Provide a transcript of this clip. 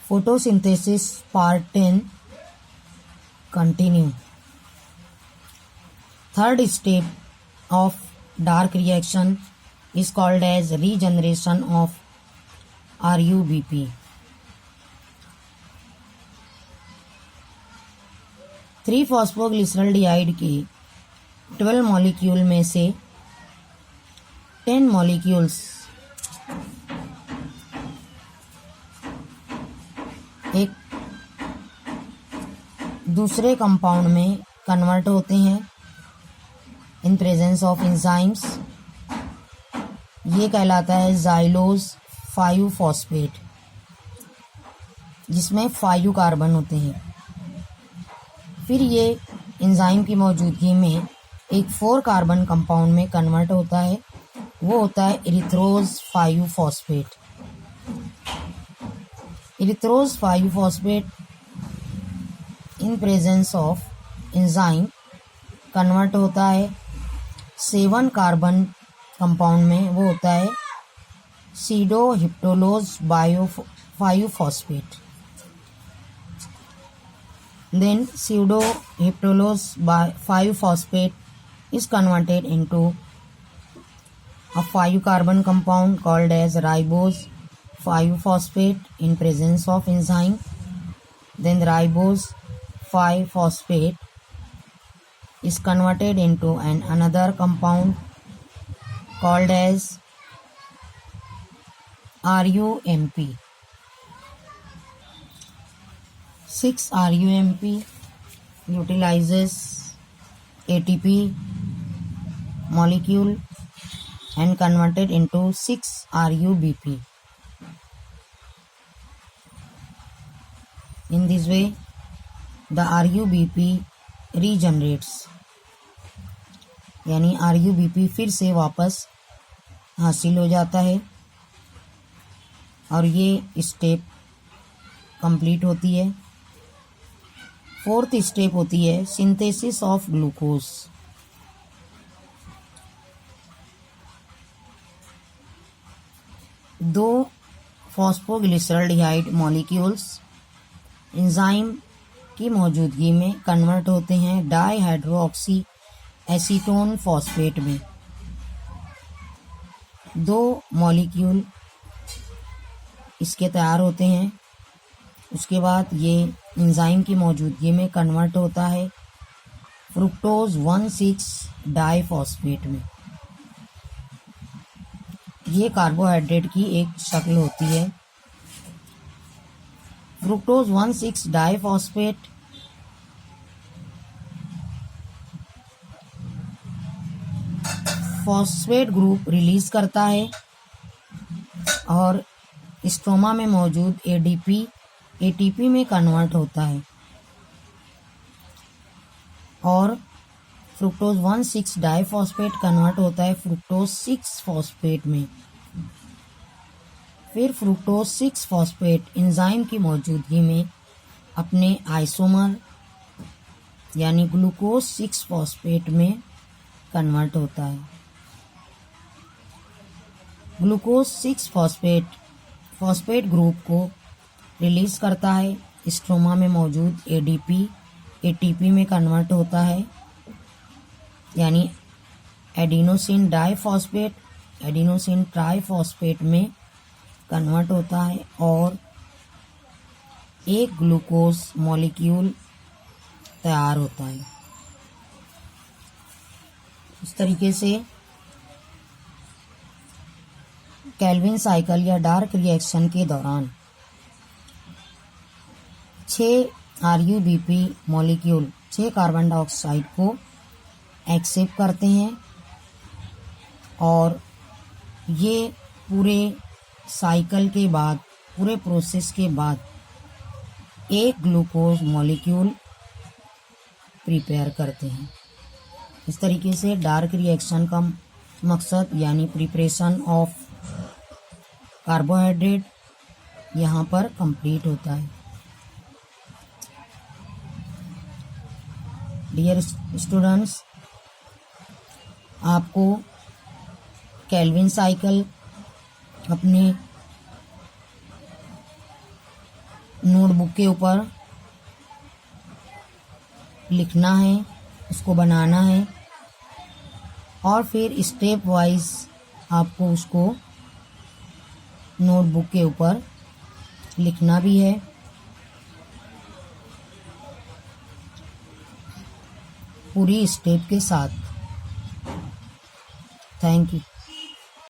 Photosynthesis part 10 continue. Third step of dark reaction is called as regeneration of RUBP. Three phosphoglyceraldehyde के 12 molecule में से 10 molecules एक दूसरे compound में convert होते हैं इन प्रेजेंस ऑफ एंजाइम्स। ये कहलाता है जाइलोज 5 फॉस्फेट, जिसमें 5 कार्बन होते हैं। फिर ये एंजाइम की मौजूदगी में एक 4 कार्बन कंपाउंड में कन्वर्ट होता है, वो होता है इरिथ्रोज 5 phosphate. इरिथ्रोज 5 phosphate in presence of enzyme convert होता है 7 कार्बन कंपाउंड में, वो होता है सीडोहिप्टोलोज 5 phosphate. Then pseudoheptulose 5 phosphate is converted into a 5 carbon compound called as ribose 5 phosphate in presence of enzyme. Then ribose 5 phosphate is converted into another compound called as RUMP. 6 RUMP utilizes ATP molecule and converted into 6 RUBP. In this way, the RUBP regenerates, यानी RUBP फिर से वापस हासिल हो जाता है और ये स्टेप कंप्लीट होती है। फोर्थ स्टेप होती है सिंथेसिस ऑफ ग्लूकोज। दो फॉस्फोग्लिसरल्डिहाइड मॉलिक्यूल्स एंजाइम की मौजूदगी में कन्वर्ट होते हैं डाईहाइड्रोक्सी एसीटोन फॉस्फेट में। 2 मॉलिक्यूल इसके तैयार होते हैं। उसके बाद ये एंजाइम की मौजूदगी में कन्वर्ट होता है फ्रुक्टोज 1,6 डाईफॉस्फेट में। ये कार्बोहाइड्रेट की एक शक्ल होती है। Fructose 1,6 diphosphate phosphate group release करता है और स्ट्रोमा में मौजूद एटीपी में कन्वर्ट होता है और फ्रुक्टोज 1,6 डाईफॉस्फेट कन्वर्ट होता है फ्रुक्टोज 6 फॉस्फेट में। फिर फ्रुक्टोज 6 फॉस्फेट एंजाइम की मौजूदगी में अपने आइसोमर यानी ग्लूकोज 6 फॉस्फेट में कन्वर्ट होता है। ग्लूकोज 6 फॉस्फेट ग्रुप को रिलीज करता है, स्ट्रोमा में मौजूद एटीपी में कन्वर्ट होता है, यानी एडिनोसिन डाईफॉस्फेट एडिनोसिन ट्राईफॉस्फेट में कन्वर्ट होता है और एक ग्लूकोज मॉलिक्यूल तैयार होता है। इस तरीके से केल्विन साइकिल या डार्क रिएक्शन के दौरान 6 RUBP मॉलिक्यूल 6 कार्बन डाइऑक्साइड को एक्सेप्ट करते हैं और ये पूरे साइकिल के बाद, पूरे प्रोसेस के बाद एक ग्लूकोज मॉलिक्यूल प्रिपेयर करते हैं। इस तरीके से डार्क रिएक्शन का मकसद यानी प्रिपरेशन ऑफ कार्बोहाइड्रेट यहाँ पर कंप्लीट होता है। डियर स्टूडेंट्स, आपको केल्विन साइकिल अपने नोटबुक के ऊपर लिखना है, उसको बनाना है और फिर स्टेप वाइज आपको उसको नोटबुक के ऊपर लिखना भी है। पूरी स्टेप के साथ। Thank you.